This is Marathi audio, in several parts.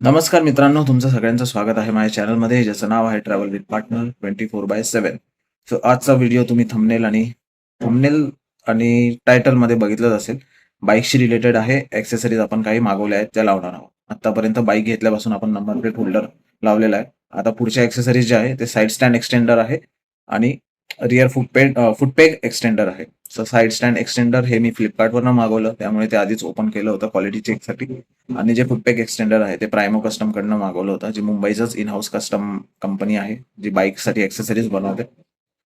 नमस्कार मित्रांनो, तुमचं सगळ्यांचं स्वागत आहे माझ्या चॅनलमध्ये, ज्याचं नाव आहे ट्रॅव्हल विथ पार्टनर 24/7. सो आजचा व्हिडिओ तुम्ही थंबनेल आणि टायटलमध्ये बघितलंच असेल. बाईकशी रिलेटेड आहे. ॲक्सेसरीज आपण काही मागवल्या आहेत त्या लावणार आहोत. आत्तापर्यंत बाईक घेतल्यापासून आपण नंबर प्लेट होल्डर लावलेला आहे. आता पुढच्या ॲक्सेसरीज जे आहे ते साईड स्टँड एक्सटेंडर आहे आणि रिअर फुटपेग एक्सटेंडर आहे. सो साईड स्टँड एक्सटेंडर हे मी फ्लिपकार्टवरनं मागवलं, त्यामुळे ते आधीच ओपन केलं होतं क्वालिटी चेकसाठी. आणि जे फुटपॅक एक्सटेंडर आहे ते प्रायमो कस्टम कडनं मागवलं होतं, जी मुंबईचंच इन हाऊस कस्टम कंपनी आहे, जी बाईकसाठी ॲक्सेसरीज बनवते.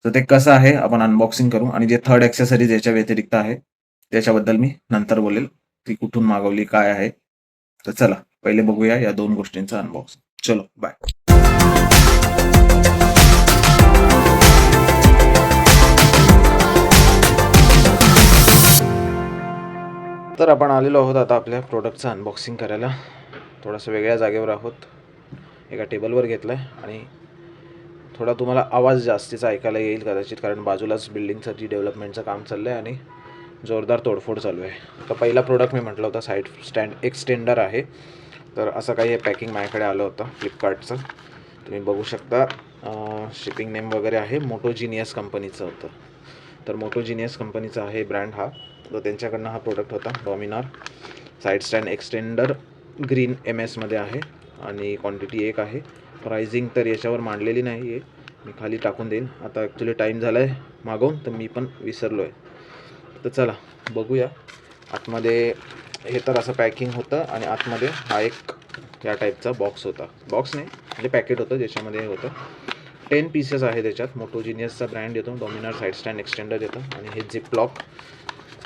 तर ते कसं आहे आपण अनबॉक्सिंग करू, आणि जे थर्ड ॲक्सेसरीज याच्या व्यतिरिक्त आहे त्याच्याबद्दल मी नंतर बोलेल, ती कुठून मागवली, काय आहे. तर चला पहिले बघूया या दोन गोष्टींचं अनबॉक्सिंग. चलो बाय. तर आपण आलेलो आहोत आता आपल्या प्रोडक्टचं अनबॉक्सिंग करायला. थोडंसं वेगळ्या जागेवर आहोत, एका टेबलवर घेतलं आहे आणि थोडा तुम्हाला आवाज जास्तीचा ऐकायला येईल कदाचित, कारण बाजूलाच बिल्डिंगचं डेव्हलपमेंटचं काम चाललं आहे आणि जोरदार तोडफोड चालू आहे. तर पहिला प्रोडक्ट मी म्हटलं होतं साईड स्टँड एक्सटेंडर आहे. तर असं काही हे पॅकिंग माझ्याकडे आलं होतं फ्लिपकार्टचं, तुम्ही बघू शकता. शिपिंग नेम वगैरे आहे, मोटोजिनियस कंपनीचं होतं. तर मोटोजिनियस कंपनीचा आहे ब्रँड हा. तर त्यांच्याकडनं हा प्रोडक्ट होता, Dominar side stand extender green MS मध्ये आहे आणि क्वांटिटी 1 आहे. प्राइसिंग तर याच्यावर मांडलेली नाही आहे, मी खाली टाकून देईन. आता ॲक्च्युली टाईम झाला आहे मागवून, तर मी पण विसरलो आहे. तर चला बघूया आतमध्ये. हे तर असं पॅकिंग होतं आणि आतमध्ये हा एक या टाईपचा बॉक्स होता. बॉक्स नाही म्हणजे पॅकेट होतं, ज्याच्यामध्ये होतं 10 पीसेस आहे. त्याच्यात मोटोजिनियसचा ब्रँड येतो, डॉमिनार साईड स्टँड एक्सटेंडर येतं आणि हे झिपलॉक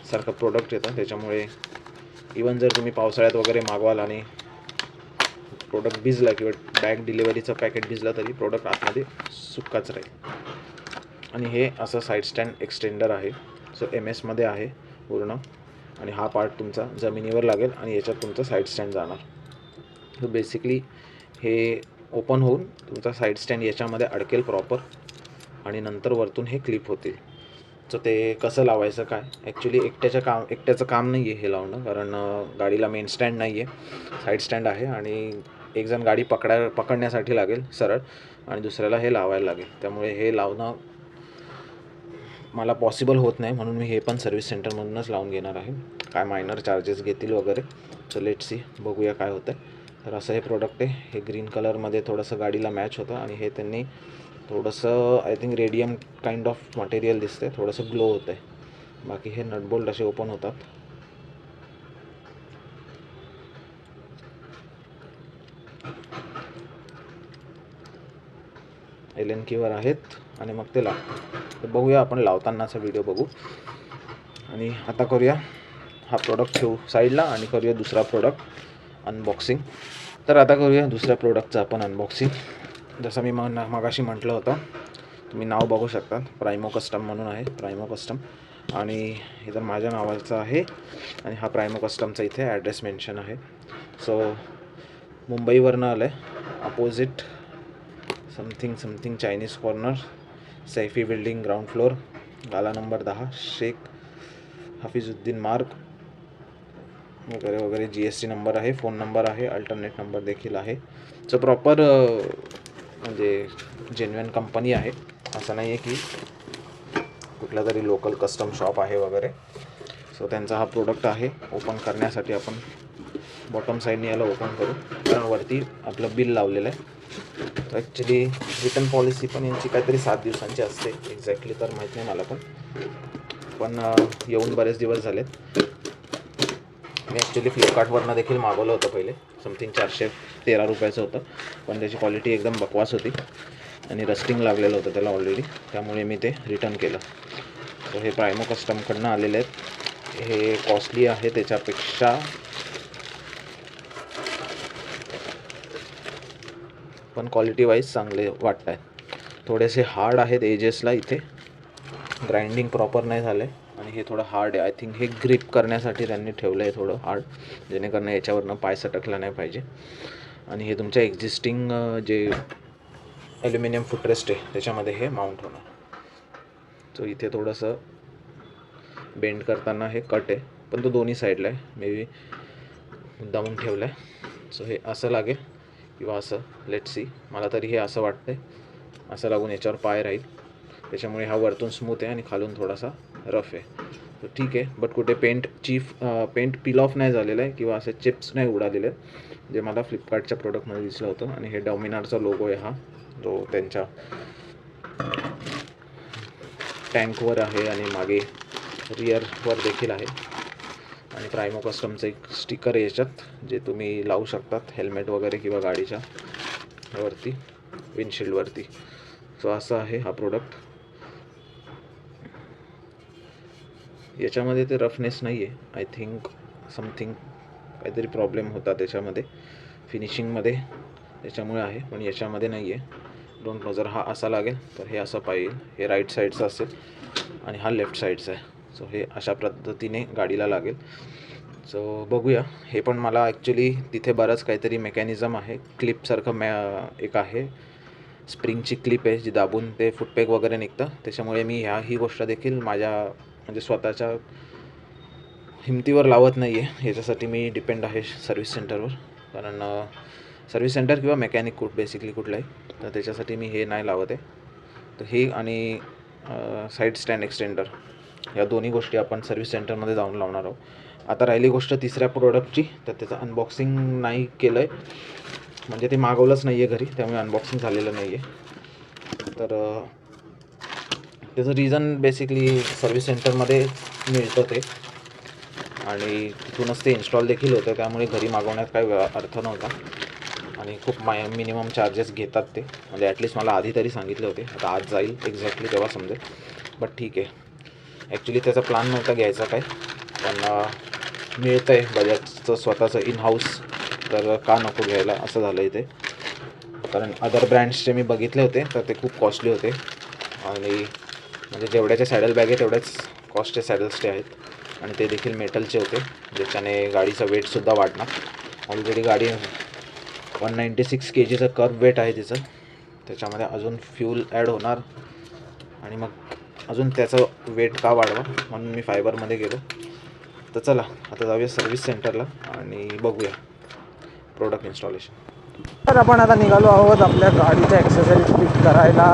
सारखं प्रोडक्ट येतं. त्याच्यामुळे इवन जर तुम्ही पावसाळ्यात वगैरे मागवाल आणि प्रोडक्ट भिजला किंवा बॅग डिलिव्हरीचं पॅकेट भिजला तरी प्रोडक्ट आतमध्ये सुक्काच राहील. आणि हे असं साईड स्टँड एक्सटेंडर आहे. सो MS मध्ये आहे पूर्ण, आणि हा पार्ट तुमचा जमिनीवर लागेल आणि याच्यात तुमचं साईड स्टँड जाणार. तर बेसिकली हे ओपन होऊन तुमचा साईड स्टँड याच्यामध्ये अडकेल प्रॉपर, आणि नंतर वरतून हे क्लिप होतील. सो ते कसं लावायचं काय, ॲक्च्युली एकट्याचं काम नाही आहे हे लावणं, कारण गाडीला मेन स्टँड नाही आहे, साईड स्टँड आहे आणि एक जण गाडी पकडण्यासाठी लागेल सरळ, आणि दुसऱ्याला हे लावायला लागेल. त्यामुळे हे लावणं मला पॉसिबल होत नाही, म्हणून मी हे पण सर्व्हिस सेंटरमधूनच लावून घेणार आहे. काय मायनर चार्जेस घेतील वगैरे. सो लेट्स सी, बघूया काय होतं. तर असं हे प्रोडक्ट आहे. हे ग्रीन कलरमध्ये थोडंसं गाडीला मॅच होतं आणि हे त्यांनी थोडंसं I think radium kind of material दिसते, थोडंसं ग्लो होतं आहे. बाकी हे नटबोल्ट असे ओपन होतात. LN कीवर आहेत आणि मग ते तर बघूया, आपण लावतानाचा व्हिडिओ बघू. आणि आता करूया हा प्रोडक्ट ठेवू साईडला आणि करूया दुसरा प्रोडक्ट अनबॉक्सिंग. तर आता करूया दुसऱ्या प्रोडक्टचं आपण अनबॉक्सिंग. जसं मी मगाशी म्हटलं होतं, तुम्ही नाव बघू शकता, प्रायमो कस्टम म्हणून आहे, प्रायमो कस्टम. आणि हे तर माझ्या नावाचं आहे आणि हा प्रायमो कस्टमचा इथे ॲड्रेस मेन्शन आहे. सो मुंबईवरनं आलं आहे, opposite something Chinese corner, Saifi building, ground floor, गाला नंबर 10, शेख हफिजुद्दीन मार्ग वगैरे वगैरे. GST नंबर आहे, फोन नंबर आहे, अल्टरनेट नंबर देखील आहे. सो प्रॉपर म्हणजे जेन्युइन कंपनी आहे, असं नाही आहे की कुठला तरी लोकल कस्टम शॉप आहे वगैरे. सो त्यांचा हा प्रोडक्ट आहे. ओपन करण्यासाठी आपण बॉटम साईडने याला ओपन करू, कारण वरती आपलं बिल लावलेलं आहे. तर ॲक्च्युली रिटर्न पॉलिसी पण यांची काहीतरी 7 दिवसांची असते, एक्झॅक्टली तर माहीत नाही मला, पण येऊन बरेच दिवस झालेत. मी ॲक्च्युली फ्लिपकार्टवरनं देखील मागवलं होतं पहिले, समथिंग 413 रुपयाचं होतं, पण त्याची क्वालिटी एकदम बकवास होती आणि रस्टिंग लागलेलं होतं त्याला ऑलरेडी, त्यामुळे मी ते रिटर्न केलं. तर हे प्रायमो कस्टमकडनं आलेले आहेत. हे कॉस्टली आहे त्याच्यापेक्षा, पण क्वालिटी वाईज चांगले वाटत आहेत. थोडेसे हार्ड आहेत एजेसला, इथे ग्राइंडिंग प्रॉपर नाही झालं आहे आणि हे थोडं हार्ड आहे. आय थिंक हे ग्रिप करण्यासाठी त्यांनी ठेवलं आहे थोडं हार्ड, जेणेकरून याच्यावरनं पाय सटकला नाही पाहिजे. आणि हे तुमच्या एक्झिस्टिंग जे ॲल्युमिनियम फुटरेस्ट आहे त्याच्यामध्ये हे माउंट होणार. सो इथे थोडंसं बेंड करताना हे कट आहे, पण तो दोन्ही साईडला आहे, मे बी मुद्दामून ठेवलं आहे. सो हे असं लागेल किंवा असं, लेट सी. मला तरी हे असं वाटतंय, असं लागून याच्यावर पाय राहील. त्याच्यामुळे हा वरतून स्मूथ आहे आणि खालून थोडासा रफ आहे. तर ठीक आहे. बट कुठे पेंट पील ऑफ नाही झालेलं आहे किंवा असे चिप्स नाही उडालेले आहेत, जे मला फ्लिपकार्टच्या प्रोडक्टमध्ये दिसलं होतं. आणि हे डॉमिनारचा लोगो आहे हा, जो त्यांच्या टँकवर आहे आणि मागे रिअरवर देखील आहे. आणि प्रायमो कस्टमचं एक स्टिकर आहे याच्यात, जे तुम्ही लावू शकतात हेल्मेट वगैरे किंवा गाडीच्या वरती, विंडशिल्डवरती. सो असं आहे हा प्रोडक्ट. याच्यामध्ये ते रफनेस नाही आहे. आय थिंक समथिंग काहीतरी प्रॉब्लेम होता त्याच्यामध्ये फिनिशिंगमध्ये, त्याच्यामुळे आहे. पण याच्यामध्ये नाही आहे. Don't know. जर हा असा लागेल तर हे असं पाहिजे. हे राईट साईडचं असेल आणि हा लेफ्ट साईडचा आहे. सो हे अशा पद्धतीने गाडीला लागेल. सो बघूया. हे पण मला ॲक्च्युली तिथे बरंच काहीतरी मेकॅनिझम आहे, क्लिपसारखं एक आहे, स्प्रिंगची क्लिप आहे जी दाबून ते फुटपेक वगैरे निघतं. त्याच्यामुळे मी ही गोष्ट देखील माझ्या म्हणजे स्वतःच्या हिमतीवर लावत नाही आहे. याच्यासाठी मी डिपेंड आहे सर्व्हिस सेंटरवर. कारण सर्व्हिस सेंटर किंवा मेकॅनिक बेसिकली कुठलाही, तर त्याच्यासाठी मी हे नाही लावत आहे. तर हे आणि साईड स्टँड एक्सटेंडर या दोन्ही गोष्टी आपण सर्व्हिस सेंटरमध्ये जाऊन लावणार आहोत. आता राहिली गोष्ट तिसऱ्या प्रोडक्टची, तर त्याचं अनबॉक्सिंग नाही केलं आहे. म्हणजे ते मागवलंच नाही आहे घरी, त्यामुळे अनबॉक्सिंग झालेलं नाही आहे. तर त्याचं रिझन बेसिकली सर्व्हिस सेंटरमध्ये मिळतं ते, आणि तिथूनच ते इन्स्टॉल देखील होतं. त्यामुळे घरी मागवण्यात काही अर्थ नव्हता. आणि खूप मिनिमम चार्जेस घेतात ते, म्हणजे ॲटलिस्ट मला आधी तरी सांगितले होते. आता आज जाईल एक्झॅक्टली तेव्हा समजेल. बट ठीक आहे. ॲक्च्युली त्याचा प्लॅन नव्हता घ्यायचा काय, पण मिळतं आहे बजाजचं स्वतःचं इन हाऊस, तर का नको घ्यायला असं झालं इथे. कारण अदर ब्रँड्सचे मी बघितले होते तर ते खूप कॉस्टली होते. आणि म्हणजे जेवढ्याचे सॅडल बॅग आहे तेवढ्याच कॉस्टचे सॅडल स्टे आहेत. आणि ते देखील मेटलचे होते, ज्याच्याने गाडीचा वेटसुद्धा वाढणार. ऑलरेडी गाडी 196 kgचं कर्व वेट आहे तिचं. त्याच्यामध्ये अजून फ्यूल ॲड होणार आणि मग अजून त्याचं वेट का वाढवा, म्हणून मी फायबरमध्ये गेलो. तर चला आता जाऊया सर्व्हिस सेंटरला आणि बघूया प्रोडक्ट इन्स्टॉलेशन. तर आपण आता निघालो आहोत आपल्या गाडीच्या ॲक्सेसरीज फिट करायला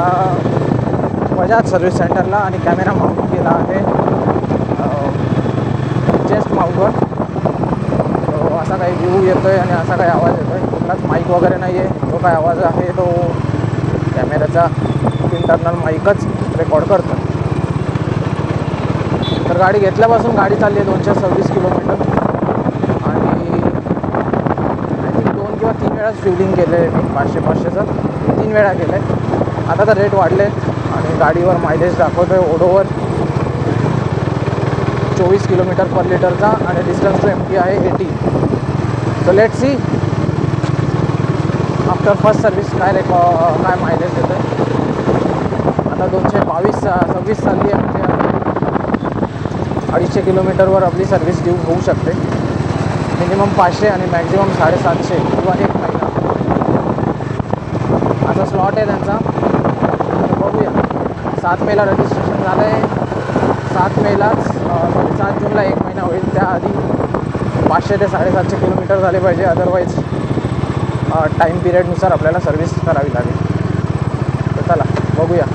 बजाज सर्व्हिस सेंटरला. आणि कॅमेरा माउंट केला आहे चेस्ट माउंटवर. तो असा काही व्ह्यू येतो आहे आणि असा काही आवाज येतो आहे. कुठलाच माईक वगैरे नाही आहे. जो काय आवाज आहे तो कॅमेऱ्याचा इंटरनल माईकच रेकॉर्ड करतो. तर गाडी घेतल्यापासून गाडी चालली आहे 226 किलोमीटर. आणि आय थिंक 2 किंवा 3 वेळाच फ्युलिंग केलं आहे मी. 500-500चं 3 वेळा केलं आहे. आता तर रेट वाढले आणि गाडीवर मायलेज दाखवतो आहे ओडोवर 24 किलोमीटर पर लिटरचा. आणि डिस्टन्स टू एमटी आहे 80. So let see after first service काय मायलेज देतं आहे. आता 226 चालली आहे, म्हणजे 250 किलोमीटरवर आपली सर्व्हिस ड्यू होऊ शकते. मिनिमम 500 आणि मॅक्झिमम 750 किंवा 1 महिना असा स्लॉट आहे त्यांचा. बघूया. 7 मेला रजिस्ट्रेशन झालं आहे. 7 मेलाच 7 जूनला 1 महिना होईल. त्याआधी 500 ते 750 किलोमीटर झाले पाहिजे. अदरवाईज टाईम पिरियडनुसार आपल्याला सर्व्हिस करावी लागेल. तर चला बघूया.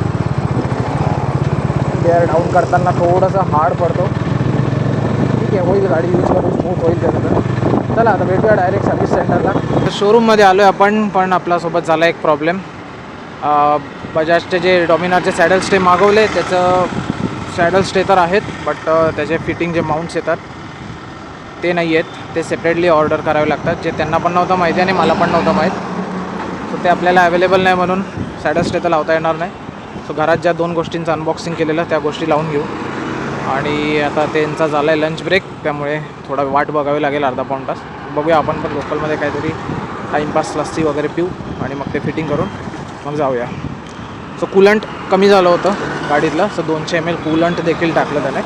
गेअर डाऊन करताना थोडंसं हार्ड पडतो. ठीक आहे, होईल. गाडी यूज करून स्मूथ होईल त्याचं. चला आता भेटूया डायरेक्ट सर्व्हिस सेंटरला. शोरूममध्ये आलो आहे आपण, पण आपल्यासोबत झाला एक प्रॉब्लेम. बजाजचे जे डॉमिनारचे सॅडल स्टे मागवले त्याचं सॅडल स्टे तर आहेत, बट त्याचे फिटिंग जे माउंट्स येतात ते नाही आहेत. ते सेपरेटली ऑर्डर करावे लागतात, जे त्यांना पण नव्हतं माहिती आणि मला पण नव्हतं माहीत. सो ते आपल्याला अवेलेबल नाही, म्हणून सॅडल स्टे तर लावता येणार नाही. सो घरात ज्या 2 गोष्टींचं अनबॉक्सिंग केलेलं त्या गोष्टी लावून घेऊ. आणि आता त्यांचा झाला आहे लंच ब्रेक, त्यामुळे थोडा वाट बघावी लागेल अर्धा-पाऊण तास. बघूया. आपण पण लोकलमध्ये काहीतरी टाईमपास लस्सी वगैरे पिऊ आणि मग ते फिटिंग करून मग जाऊया. सो कूलंट कमी झालं होतं गाडीतलं. सो 200 ml कूलंट देखील टाकलं त्याने.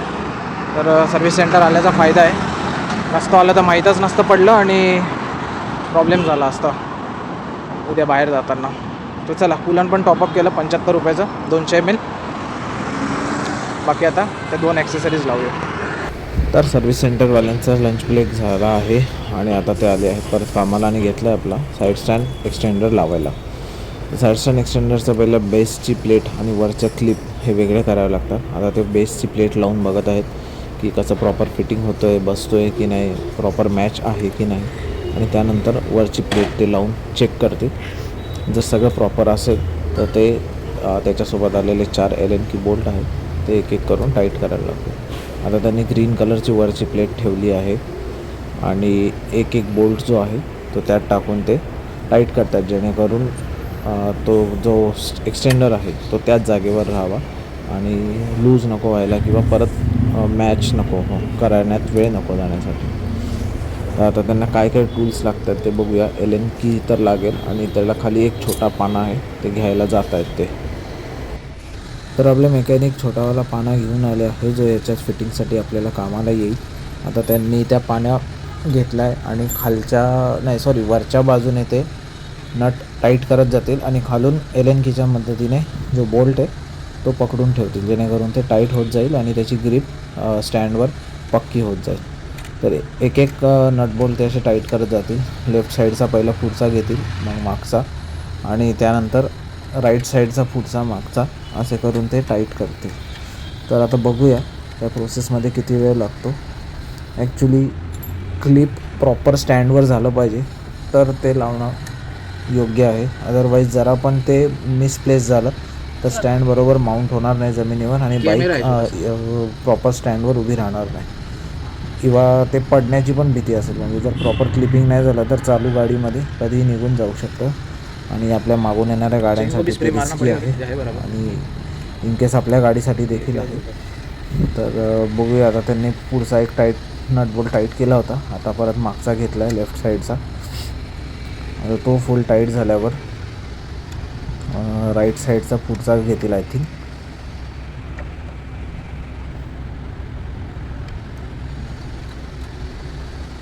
तर सर्व्हिस सेंटर आल्याचा फायदा आहे. नसतं आलं तर माहीतच नसतं पडलं आणि प्रॉब्लेम झाला असता उद्या बाहेर जाताना. तर चला कूलंट पण टॉपअप केलं 75 रुपयाचं 200 ml. बाकी आता त्या 2 ॲक्सेसरीज लावूया. तर सर्व्हिस सेंटरवाल्यांचा लंच ब्रेक झाला आहे आणि आता ते आले आहेत परत कामाला आणि घेतला आहे आपला साईड स्टँड एक्सटेंडर लावायला. साईड स्टँड एक्सटेंडरचं पहिलं बेसची प्लेट आणि वरच्या क्लिप हे वेगळे करावे लागतात. आता ते बेसची प्लेट लावून बघत आहेत की कसं प्रॉपर फिटिंग होतं आहे, बसतो आहे की नाही, प्रॉपर मॅच आहे की नाही, आणि त्यानंतर वरची प्लेट ते लावून चेक करते. जर सगळं प्रॉपर असेल तर ते त्याच्यासोबत आलेले 4 Allen की बोल्ट आहेत ते एक एक करून टाईट करायला लागते. आता त्यांनी ग्रीन कलरची वरची प्लेट ठेवली आहे आणि एक एक बोल्ट जो आहे तो त्यात टाकून ते टाईट करतात, जेणेकरून तो जो एक्सटेंडर आहे तो त्याच जागेवर राहावा आणि लूज नको व्हायला किंवा परत मॅच नको करण्यात वेळ नको जाण्यासाठी. तर आता त्यांना काय काय टूल्स लागतात ते बघूया. Allen की तर लागेल आणि त्याला खाली एक छोटा पाना आहे ते घ्यायला जात आहेत ते. तर आपले मेकॅनिक छोटावाला पाना घेऊन आले आहे जो याच्याच फिटिंगसाठी आपल्याला कामाला येईल. आता त्यांनी त्या पाण्या घेतला आहे आणि वरच्या बाजूने ते नट टाईट करत जातील आणि खालून Allen कीच्या मदतीने जो बोल्ट आहे तो पकडून ठेवतील, जेणेकरून ते टाईट होत जाईल आणि त्याची ग्रीप स्टँडवर पक्की होत जाईल. तर एक एक नट बोल्ट ते असे टाईट करत जातील. लेफ्ट साईडचा पहिला पुढचा घेतील, मग मागचा, आणि त्यानंतर राईट साईडचा पुढचा मागचा, असे करून ते टाईट करतील. तर आता बघूया त्या प्रोसेसमध्ये किती वेळ लागतो. ॲक्च्युली क्लिप प्रॉपर स्टँडवर झालं पाहिजे तर ते लावणं योग्य आहे. अदरवाईज जरा पण ते मिसप्लेस झालं तर स्टँड बरोबर माउंट होणार नाही जमिनीवर आणि बाईक प्रॉपर स्टँडवर उभी राहणार नाही किंवा ते पडण्याची पण भीती असेल. म्हणजे जर प्रॉपर क्लिपिंग नाही झालं तर चालू गाडीमध्ये कधीही निघून जाऊ शकतं आणि आपल्या मागून येणाऱ्या गाड्यांसाठी ते रिस्की आहे आणि इनकेस आपल्या गाडीसाठी देखील आहे. तर बघूया. आता त्यांनी पुढचा एक नट बोल्ट टाईट केला होता, आता परत मागचा घेतला आहे लेफ्ट साईडचा. आता तो फुल टाईट झाल्यावर राईट साईडचा पुढचा घेतील आय थिंक.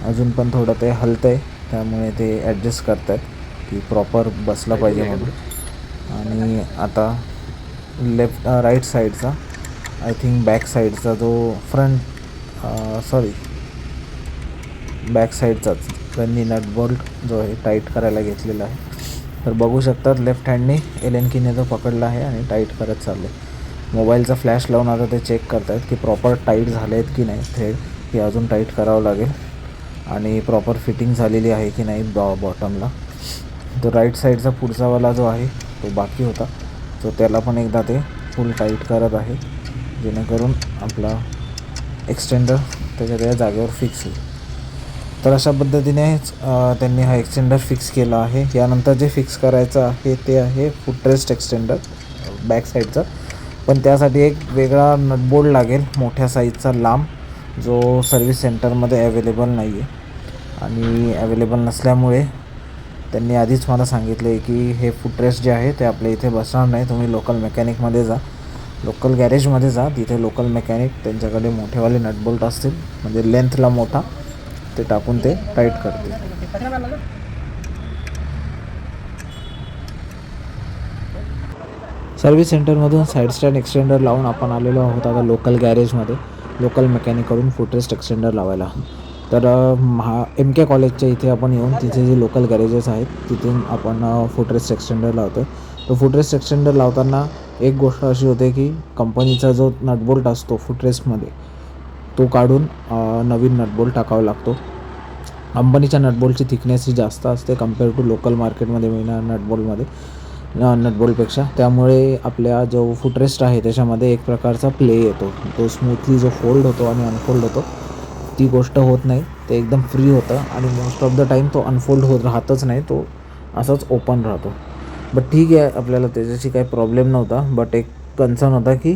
अजून पण थोडं ते हलतं आहे, त्यामुळे ते ॲडजस्ट करत आहेत की प्रॉपर बसला पाहिजे म्हणून. आणि आता राईट साईडचा आय थिंक बॅक साईडचा जो बॅक साईडचाच त्यांनी नट बोल्ट जो आहे टाईट करायला घेतलेला आहे. तर बघू शकतात लेफ्ट हँडने Allen कीने तो पकडला आहे आणि टाईट करत चालले. मोबाईलचा फ्लॅश लावून आता ते चेक करत आहेत की प्रॉपर टाईट झाले आहेत की नाही. थ्रेड हे अजून टाईट करावं लागेल आणि प्रॉपर फिटिंग झालेली आहे की नाही बॉटमला. तो राईट साईडचा पुढचावाला जो आहे तो बाकी होता, तो त्याला पण एकदा ते फुल टाईट करत आहे, जेणेकरून आपला एक्सटेंडर त्या जागेवर फिक्स होईल. तर अशा पद्धतीनेच त्यांनी हा एक्सटेंडर फिक्स केला आहे. यानंतर जे फिक्स करायचं आहे ते आहे फुटरेस्ट एक्सटेंडर बॅक साईडचा, पण त्यासाठी एक वेगळा नटबोल्ट लागेल मोठ्या साईजचा लांब, जो सर्व्हिस सेंटरमध्ये अवेलेबल नाही आहे. आणि अवेलेबल नसल्यामुळे त्यांनी आधीच मला सांगितले की हे फुटरेस्ट जे आहे ते आपल्या इथे बसणार नाही, तुम्ही लोकल मेकॅनिकमध्ये जा, लोकल गॅरेजमध्ये जा, तिथे लोकल मेकॅनिक त्यांच्याकडे मोठेवाले नटबोल्ट असतील, म्हणजे लेंथला मोठा, ते टाकून ते टाईट करतील. सर्व्हिस सेंटरमधून साईड स्टँड एक्सटेंडर लावून आपण आलेलो आहोत आता लोकल गॅरेजमध्ये लोकल मेकॅनिककडून फुटरेस्ट एक्सटेंडर लावायला. तर MK कॉलेजच्या इथे आपण येऊन तिथे जे लोकल गॅरेजेस आहेत तिथून आपण फुटरेस्ट एक्सटेंडर लावतो. तो फुटरेस्ट एक्सटेंडर लावताना एक गोष्ट अशी होते की कंपनीचा जो नटबोल्ट असतो फुटरेस्टमध्ये तो काढून नवीन नटबोल्ट टाकावा लागतो. कंपनीच्या नटबोल्टची थिकनेस ही जास्त असते कम्पेअर टू लोकल मार्केटमध्ये मिळणाऱ्या नटबोल्टपेक्षा. त्यामुळे आपल्या जो फुटरेस्ट आहे त्याच्यामध्ये एक प्रकारचा प्ले येतो, तो स्मूथली जो फोल्ड होतो आणि अनफोल्ड होतो ती गोष्ट होत नाही, ते एकदम फ्री होतं आणि मोस्ट ऑफ द टाईम तो अनफोल्ड राहतच नाही, तो असाच ओपन राहतो. बट ठीक आहे, आपल्याला त्याच्याशी काही प्रॉब्लेम नव्हता. बट एक कन्सर्न होता की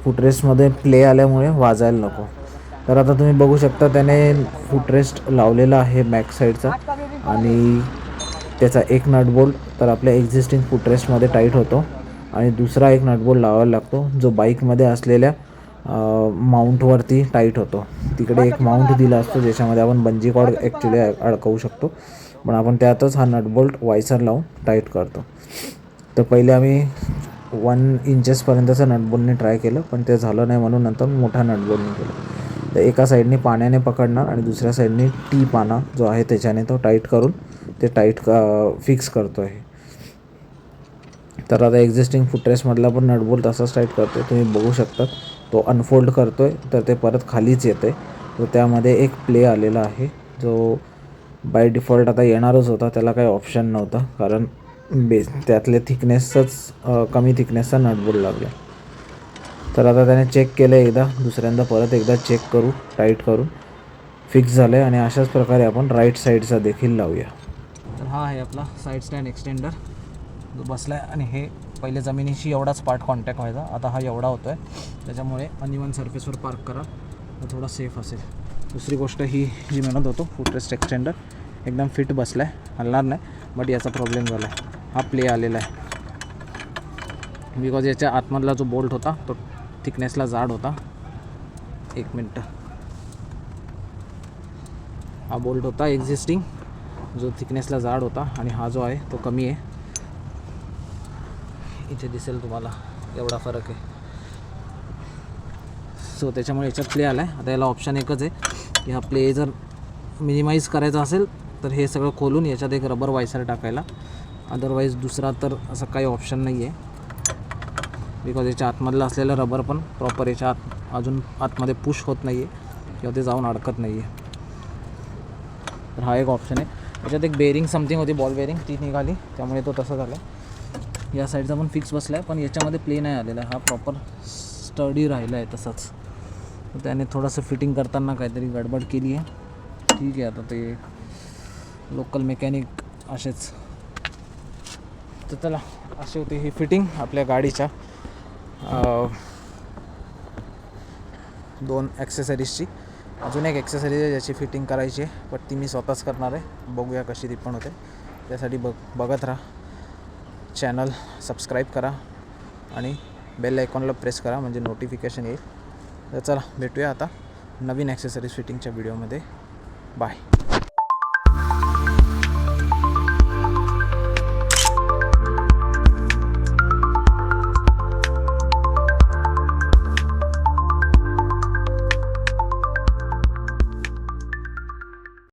फुटरेस्टमध्ये प्ले आल्यामुळे वाजायला नको. तर आता तुम्ही बघू शकता त्याने फुटरेस्ट लावलेला आहे बॅक साईडचा आणि त्याचा एक नटबोल्ट तर आपल्या एक्झिस्टिंग फुटरेस्टमध्ये टाईट होतो आणि दुसरा एक नटबोल्ट लावायला लागतो जो बाईकमध्ये असलेल्या माउंटवरती टाईट होतो. तिकडे एक माउंट दिला असतो ज्याच्यामध्ये आपण बंजी कॉर्ड ॲक्च्युली अडकवू शकतो, पण आपण त्यातच हा नटबोल्ट वायसर लावून टाईट करतो. तर पहिले आम्ही 1 इंचेसपर्यंतचं नटबोल्टने ट्राय केलं, पण ते झालं नाही म्हणून नंतर मोठ्या नटबोल्टने केलं. तर एका साईडने पाण्याने पकडणार आणि दुसऱ्या साईडने टी पाना जो आहे त्याच्याने तो टाईट करून ते फिक्स करतो आहे. तर आता एक्झिस्टिंग फुटरेस्टमधला पण नटबोल्ट तसाच टाईट करतो आहे. तुम्ही बघू शकता तो अनफोल्ड करतो आहे तर ते परत खालीच येतं आहे. तो त्यामध्ये एक प्ले आलेला आहे जो बाय डिफॉल्ट आता येणारच होता, त्याला काही ऑप्शन नव्हता कारण त्यातले कमी थिकनेसचा नटबोल्ट लागला. तर आता त्याने चेक केलं एकदा, दुसऱ्यांदा परत एकदा चेक करू, टाईट करून फिक्स झालं आहे. आणि अशाच प्रकारे आपण राईट साईडचा देखील लावूया. तर हा आहे आपला साईड स्टँड एक्सटेंडर जो बसला आहे आणि हे पहिले जमिनीशी एवढाच पार्ट कॉन्टॅक्ट व्हायचा, आता हा एवढा होतो आहे. त्याच्यामुळे अनइवन सरफेसवर पार्क करा तर थोडा सेफ असेल. दुसरी गोष्ट ही जी म्हणत होतो फुटरेस्ट एक्सटेंडर एकदम फिट बसला आहे, हलणार नाही. बट याचा प्रॉब्लेम झाला आहे, हा प्ले आलेला आहे बिकॉज याच्या आतमधला जो बोल्ट होता तो थिकनेसला जाड होता. एक मिनटं, हा बोल्ट होता एक्झिस्टिंग जो थिकनेसला जाड होता आणि हा जो आहे तो कमी आहे. इथे दिसेल तुम्हाला एवढा फरक आहे. सो त्याच्यामुळे याच्यात प्ले आला आहे. आता याला ऑप्शन एकच आहे की हा प्ले जर मिनिमाइज करायचा असेल तर हे सगळं खोलून याच्यात एक रबर वायसर टाकायला, अदरवाईज दुसरा तर असं काही ऑप्शन नाही आहे बिकॉज याच्या आतमधलं असलेलं रबर पण प्रॉपर याच्या अजून आतमध्ये पुश होत नाही आहे किंवा ते जाऊन अडकत नाही आहे. तर हा एक ऑप्शन आहे. याच्यात एक बेरिंग समथिंग होती, बॉल बेरिंग, ती निघाली त्यामुळे तो तसा झाला. या साईडचा पण फिक्स बसला आहे पण याच्यामध्ये प्ले नाही आलेला आहे, हा प्रॉपर स्टडी राहिला आहे तसाच. तर त्याने थोडंसं फिटिंग करताना काहीतरी गडबड केली आहे. ठीक आहे, आता ते लोकल मेकॅनिक असेच. तर चला, अशी होती ही फिटिंग आपल्या गाडीच्या 2 ॲक्सेसरीजची. अजून एक ॲक्सेसरीज आहे ज्याची फिटिंग करायची आहे बट ती मी स्वतःच करणार आहे. बघूया कशी ती पण होते. त्यासाठी बघत राहा. चॅनल सबस्क्राईब करा आणि बेल आयकॉनला प्रेस करा म्हणजे नोटिफिकेशन येईल. तर चला भेटूया आता नवीन ॲक्सेसरीज फिटिंगच्या व्हिडिओमध्ये. बाय.